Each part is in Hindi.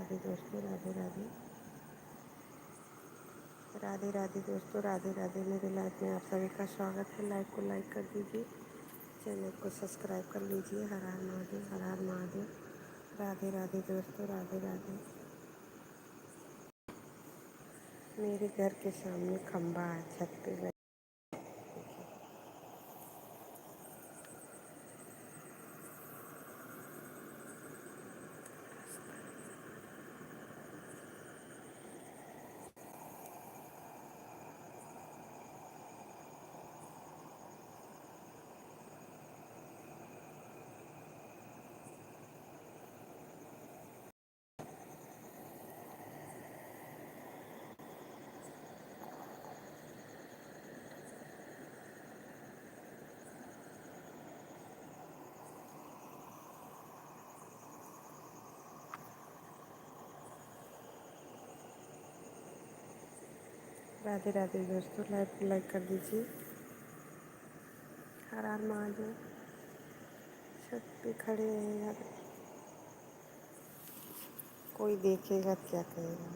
राधे दोस्तों, राधे राधे। राधे राधे दोस्तों, राधे राधे। मेरे लाइफ में आप सभी का स्वागत है। लाइक को लाइक कर दीजिए, चैनल को सब्सक्राइब कर लीजिए। हर हर महादेव, हर हर महादेव। राधे राधे दोस्तों, राधे राधे। मेरे घर के सामने खंबा है, छत पे बैठ। राधे राधे दोस्तों, लाइक को लाइक कर दीजिए। हर हर महादेव। छत पे खड़े हैं यार, कोई देखेगा क्या कहेगा।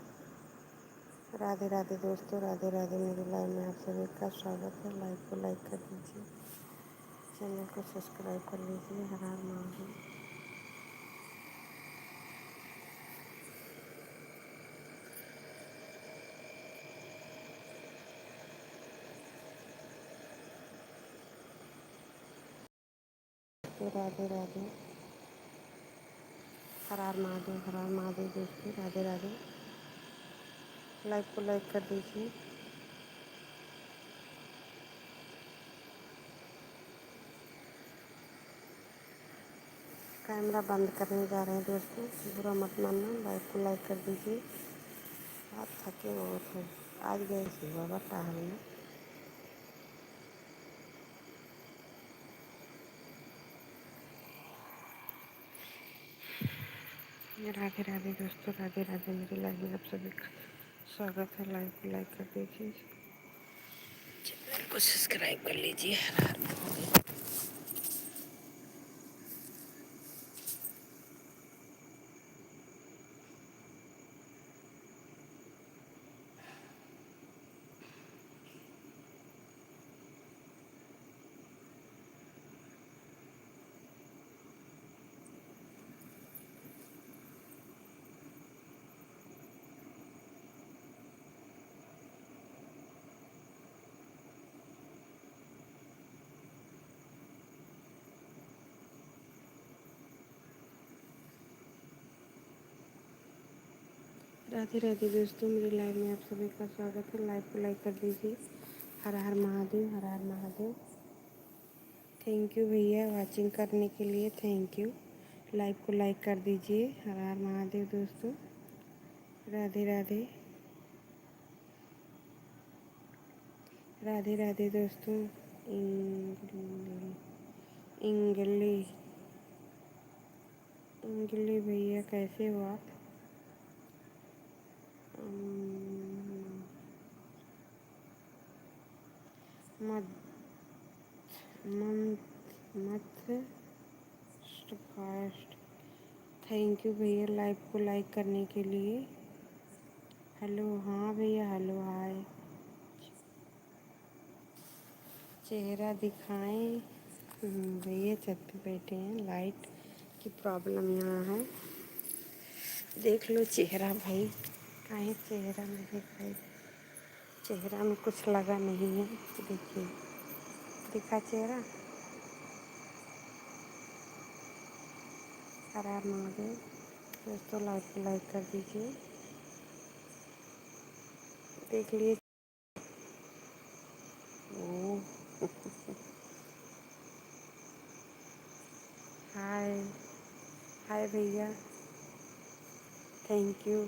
राधे राधे दोस्तों, राधे राधे। मेरे लाइव में आप सभी का स्वागत है। लाइक को लाइक कर दीजिए, चैनल को सब्सक्राइब कर लीजिए। हर हर महादेव। राधे राधे। हर हर महादेव, हर हर महादेव दोस्तों, राधे राधे। लाइक को लाइक कर दीजिए। कैमरा बंद करने जा रहे हैं दोस्तों, बुरा मत मानना। लाइक को लाइक कर दीजिए। आप थके बहुत हैं, आज गए थे बाबा टहलने। राधे राधे दोस्तों, राधे राधे। मेरे लाइव में आप सभी का स्वागत है। लाइक को लाइक कर दीजिए, चैनल को सब्सक्राइब कर लीजिए। हर हर महादेव। राधे राधे दोस्तों, मेरे लाइव में आप सभी का स्वागत है। लाइक को लाइक कर दीजिए। हर हर महादेव, हर हर महादेव। थैंक यू भैया वाचिंग करने के लिए, थैंक यू। लाइव को लाइक कर दीजिए। हर हर महादेव दोस्तों, राधे राधे। राधे राधे दोस्तों। इंगली इंगली इंगली भैया कैसे हो आप? मत मंथ मत फास्ट। थैंक यू भैया लाइव को लाइक करने के लिए। हेलो, हाँ भैया, हेलो, हाय। चेहरा दिखाएं। भैया छत पे बैठे हैं, लाइट की प्रॉब्लम यहाँ है। देख लो चेहरा भाई, काहे चेहरा नहीं दिखाई। चेहरा में कुछ लगा नहीं है। देखिए, दिखा चेहरा। हर हर महादेव दोस्तों, लाइक कर दीजिए। देख लिए। ओ हाय हाय भैया, थैंक यू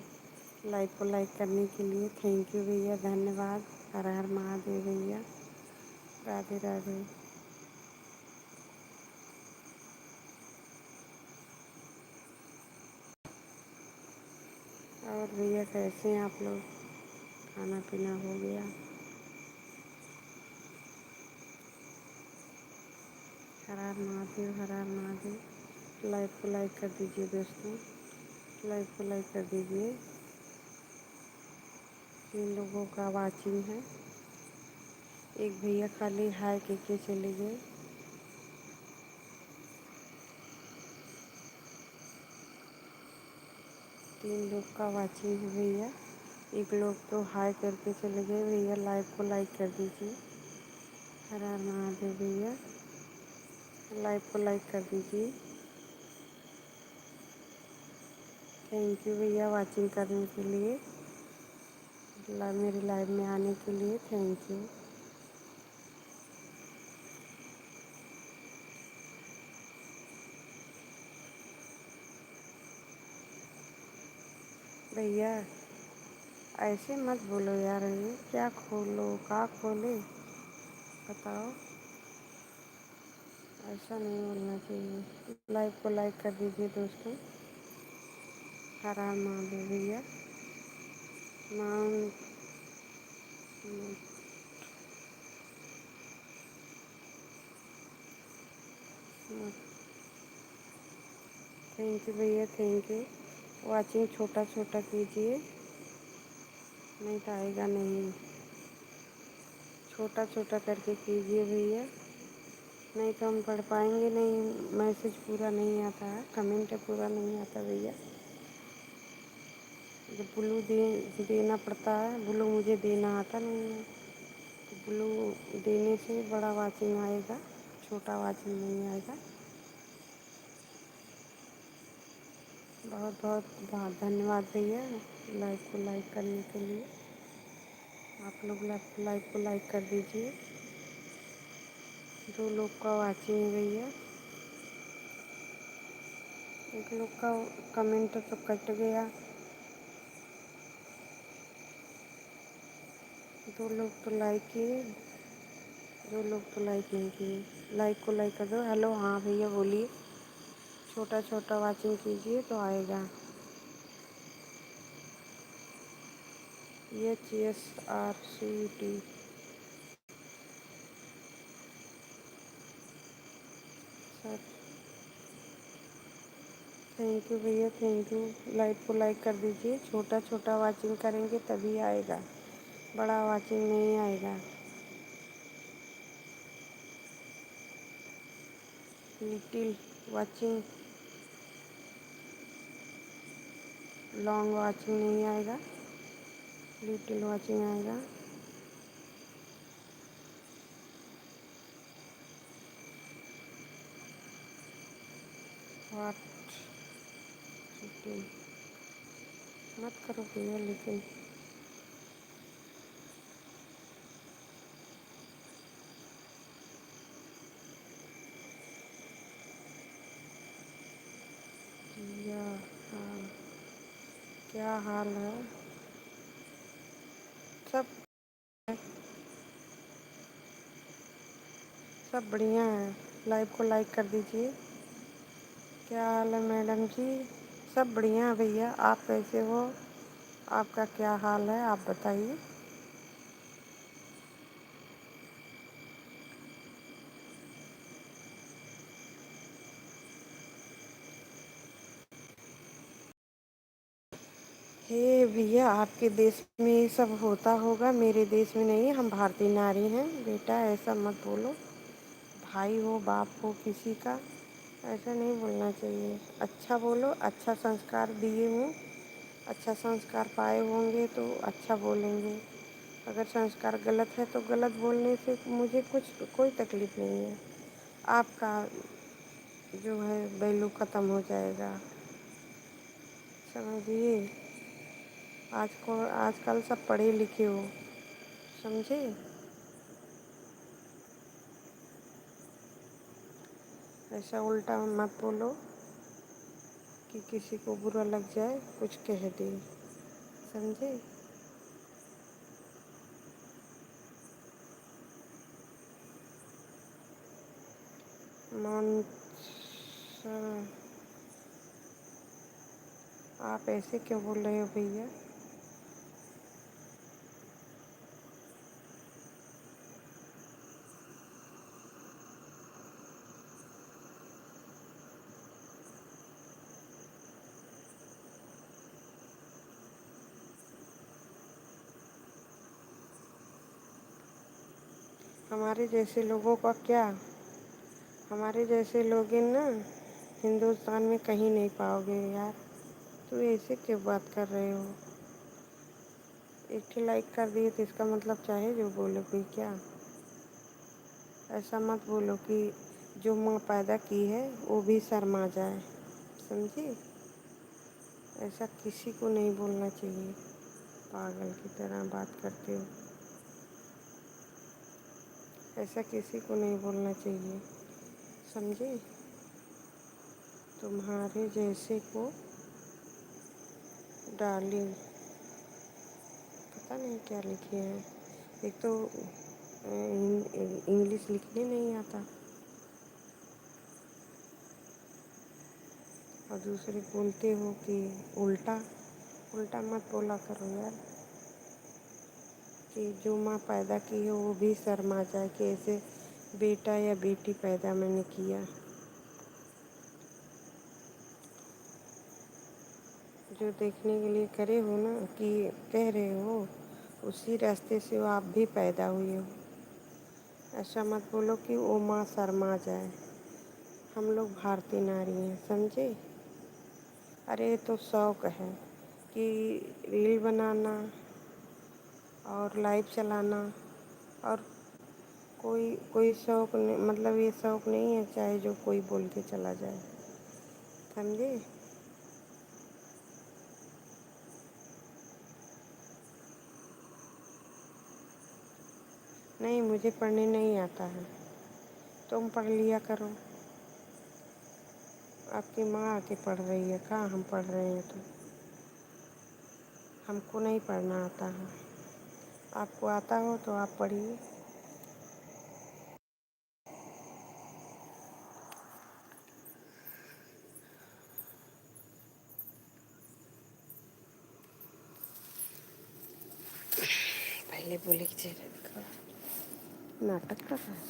लाइक को लाइक करने के लिए। थैंक यू भैया, धन्यवाद। हर हर महादेव भैया, राधे राधे। और भैया कैसे हैं आप लोग? खाना पीना हो गया? हर हर महादेव, हर हर महादेव। लाइक को लाइक कर दीजिए दोस्तों। लाइक को लाइक कर दीजिए। 3 लोगों का वाचिंग है। एक भैया खाली हाय के चले गए। तीन लोग का वाचिंग है भैया। एक लोग तो हाय करके चले गए। भैया लाइव को लाइक कर दीजिए। हर हर महादेव भैया, लाइव को लाइक कर दीजिए। थैंक यू भैया वाचिंग करने के लिए, मेरे लाइव में आने के लिए थैंक यू। भैया ऐसे मत बोलो यार, ये क्या खोलो का खोले बताओ, ऐसा नहीं बोलना चाहिए। लाइव को लाइक कर दीजिए दोस्तों। हर हर महादेव भैया। माउंट थैंक यू भैया थैंक यू। वाचिंग छोटा छोटा कीजिए, नहीं तो आएगा नहीं। छोटा छोटा करके कीजिए भैया, नहीं तो हम पढ़ पाएंगे नहीं। मैसेज पूरा नहीं आता है, कमेंट पूरा नहीं आता भैया। जब ब्लू देना पड़ता है, ब्लू मुझे देना आता नहीं है, तो ब्लू देने से बड़ा वाचिंग आएगा, छोटा वाचिंग नहीं आएगा। बहुत बहुत बहुत धन्यवाद भैया लाइव को लाइक करने के लिए। आप लोग लाइव को लाइक कर दीजिए। 2 लोग का वाचिंग है भैया। एक लोग का कमेंट तो कट गया। 2 लोग तो लाइक किए, 2 लोग तो लाइक नहीं किए। लाइक को लाइक कर दो। हेलो हाँ भैया बोलिए। छोटा छोटा वाचिंग कीजिए तो आएगा। HSRCT। सर थैंक यू भैया थैंक यू। लाइव को लाइक कर दीजिए। छोटा छोटा वाचिंग करेंगे तभी आएगा, बड़ा वाचिंग नहीं आएगा। लिटिल वाचिंग, लॉन्ग वाचिंग नहीं आएगा, लिटिल वाचिंग आएगा। वाट मत करो भैया लेकिन। या हाँ, क्या हाल है? सब सब बढ़िया है। लाइव को लाइक कर दीजिए। क्या हाल है मैडम जी? सब बढ़िया है भैया। आप कैसे हो? आपका क्या हाल है आप बताइए। हे भैया आपके देश में ये सब होता होगा, मेरे देश में नहीं। हम भारतीय नारी हैं बेटा, ऐसा मत बोलो। भाई हो बाप हो किसी का, ऐसा नहीं बोलना चाहिए। अच्छा बोलो, अच्छा संस्कार दिए हों, अच्छा संस्कार पाए होंगे तो अच्छा बोलेंगे। अगर संस्कार गलत है तो गलत बोलने से मुझे कोई तकलीफ़ नहीं है। आपका जो है वैल्यू ख़त्म हो जाएगा, समझिए। आजकल सब पढ़े लिखे हो, समझे। ऐसा उल्टा मत बोलो कि किसी को बुरा लग जाए, कुछ कह दे, समझे। मान आप ऐसे क्यों बोल रहे हो भैया? हमारे जैसे लोगों का क्या, हमारे जैसे लोग हैं ना हिंदुस्तान में कहीं नहीं पाओगे यार। तू ऐसे क्यों बात कर रहे हो? एक ठे लाइक कर दिए तो इसका मतलब चाहे जो बोलो कोई क्या। ऐसा मत बोलो कि जो माँ पैदा की है वो भी शर्मा जाए, समझे? ऐसा किसी को नहीं बोलना चाहिए। पागल की तरह बात करते हो। ऐसा किसी को नहीं बोलना चाहिए, समझे? तुम्हारे जैसे को डाली, पता नहीं क्या लिखे हैं। एक तो इंग्लिश लिखने नहीं आता और दूसरे बोलते हो कि उल्टा। उल्टा मत बोला करो यार, कि जो माँ पैदा की है वो भी शर्मा जाए कि ऐसे बेटा या बेटी पैदा मैंने किया। जो देखने के लिए करे हो ना, कि कह रहे हो, उसी रास्ते से वो आप भी पैदा हुए हो। ऐसा मत बोलो कि वो माँ शर्मा जाए। हम लोग भारतीय नारी हैं, समझे? अरे तो शौक़ है कि रील बनाना और लाइव चलाना, और कोई कोई शौक़ नहीं, मतलब ये शौक़ नहीं है चाहे जो कोई बोल के चला जाए, समझे? नहीं, मुझे पढ़ने नहीं आता है, तुम पढ़ लिया करो। आपकी माँ आके पढ़ रही है, कहाँ हम पढ़ रहे हैं? तो हमको नहीं पढ़ना आता है। आपको आता हो तो आप पढ़िए। पहले बोले कि चेहरा दिखाओ, नाटक कर रहा है।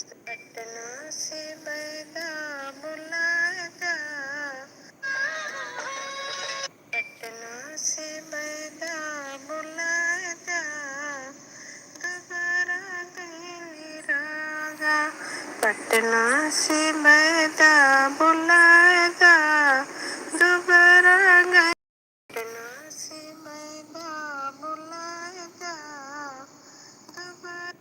पटना से बैगा बुलाएगा, पटना से बैगा बुलाएगा, दोबारा गली रागा। पटना से बैगा बुलाएगा, दोबारा गली। पटना से बैगा बुलाएगा, दोबारा।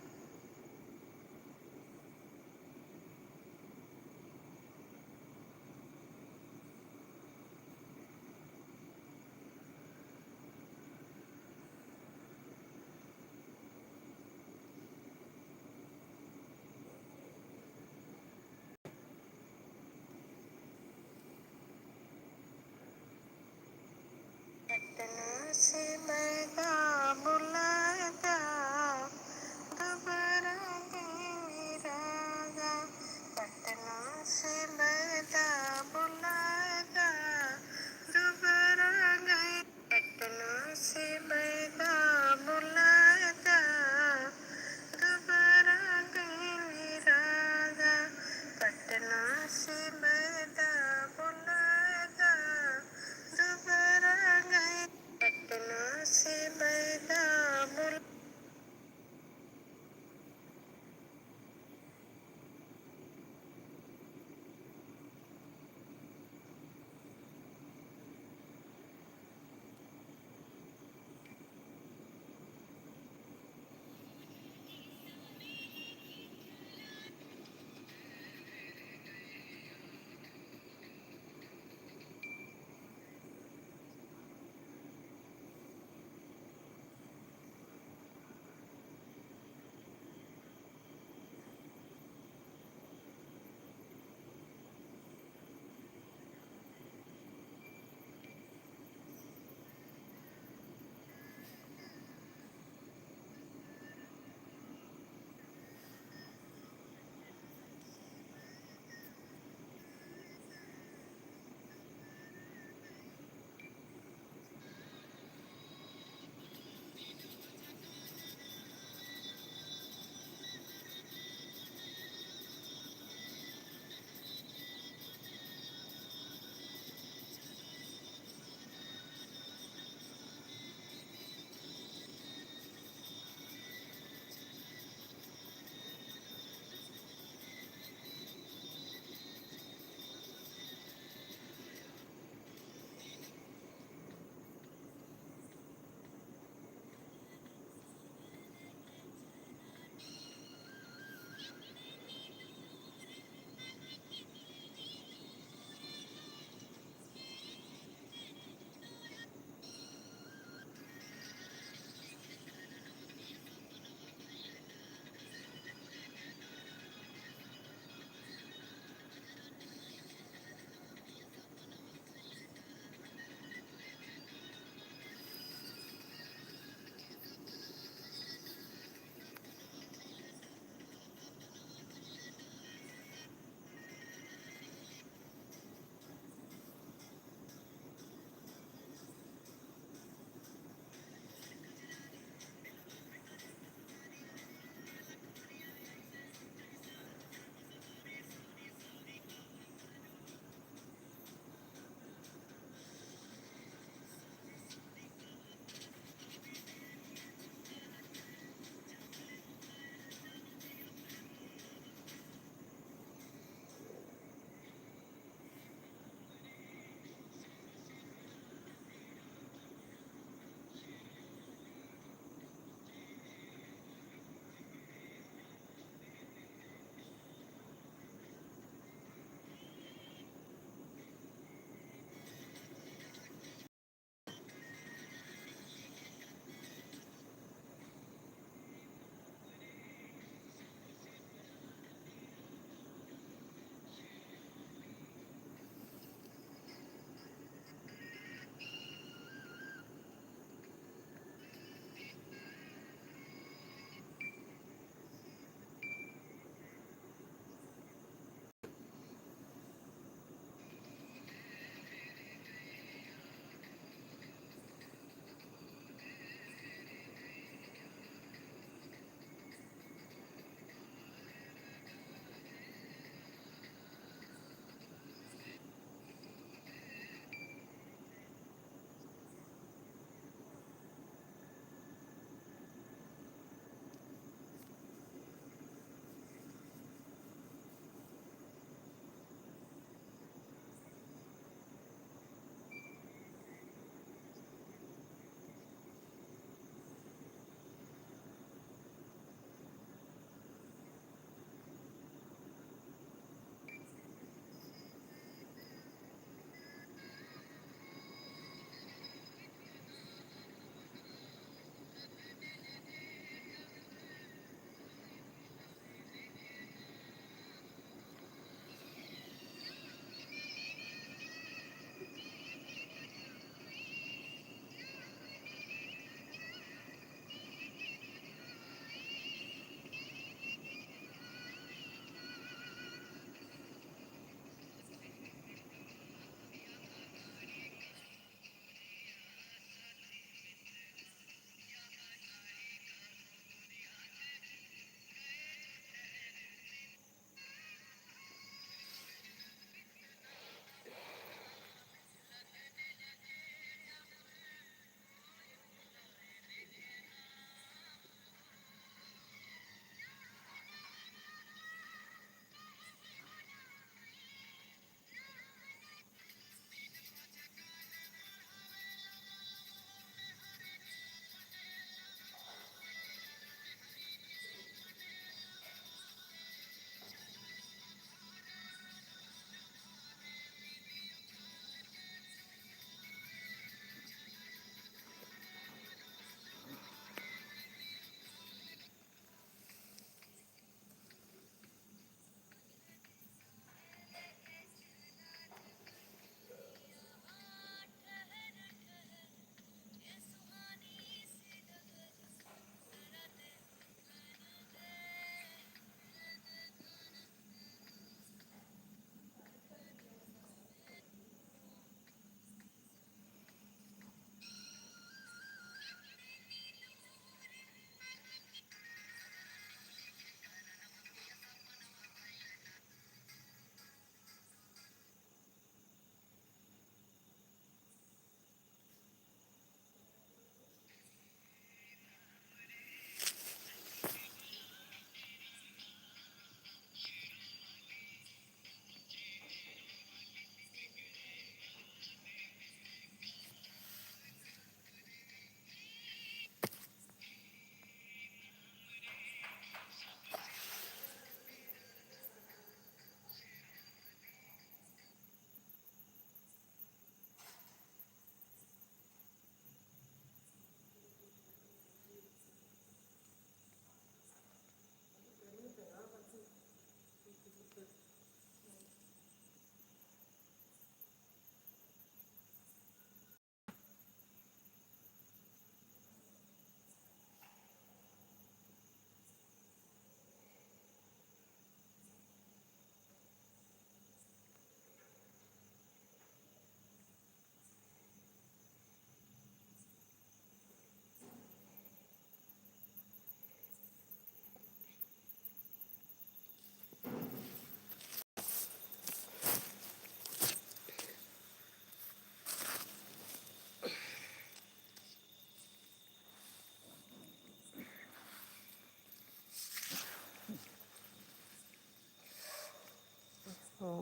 हो।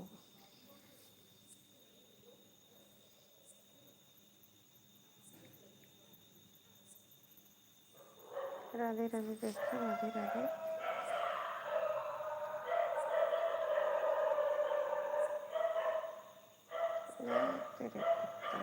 राधे राधे दोस्तों, राधे राधे। तेरे कुत्ता।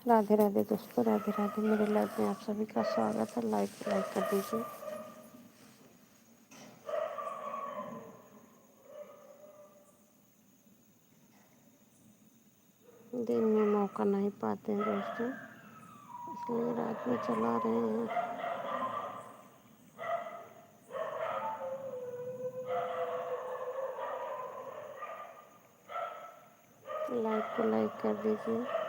राधे राधे दोस्तों, राधे राधे। मेरे लाइव में आप सभी का स्वागत है। लाइक कर दीजिए। दिन में मौका नहीं पाते हैं दोस्तों, इसलिए रात में चला रहे हैं। लाइक कर दीजिए।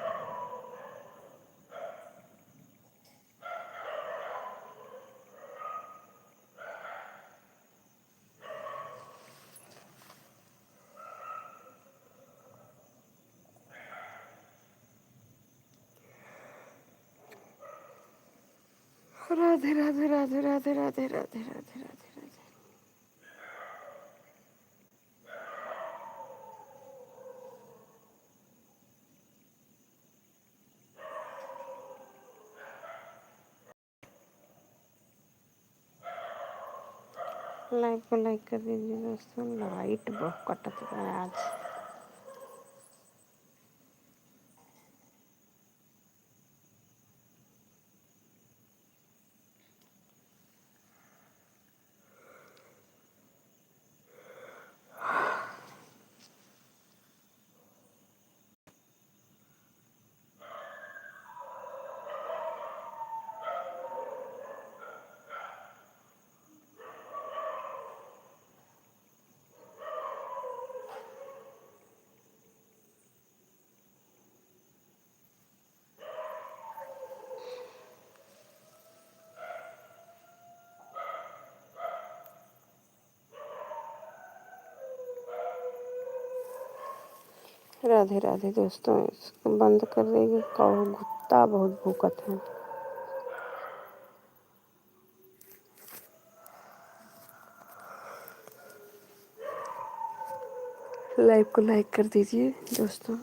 राधे राधे राधे राधे राधे राधे राधे राधे राधे। लाइक कर दीजिए दोस्तों। लाइट बहुत कटता है आज। राधे राधे दोस्तों, इसको बंद कर देगी। कुत्ता बहुत भूकत है। लाइक कर दीजिए दोस्तों।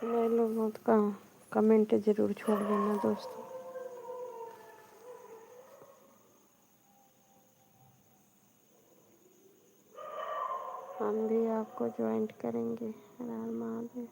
नए लोगों का कमेंट ज़रूर छोड़ देना दोस्तों। हम भी आपको ज्वाइंट करेंगे। हर हर महादेव।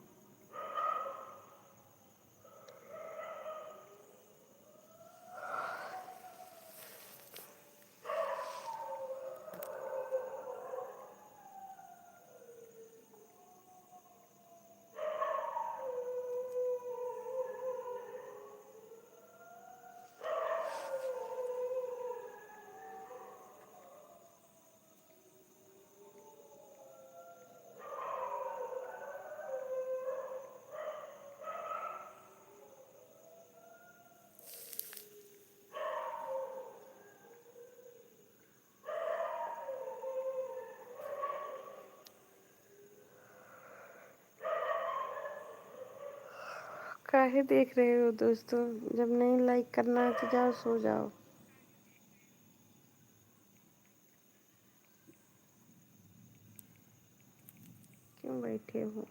काहे देख रहे हो दोस्तों? जब नहीं लाइक करना है तो जाओ सो जाओ। क्यों बैठे हो?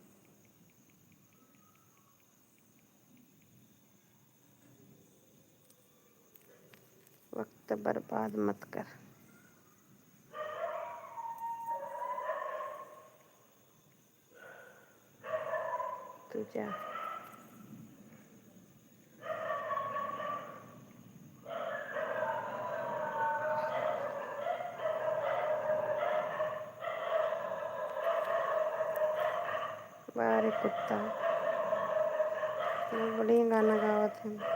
वक्त बर्बाद मत कर। तू जा। बाहर एक कुत्ता, बढ़िया गाना गावत है।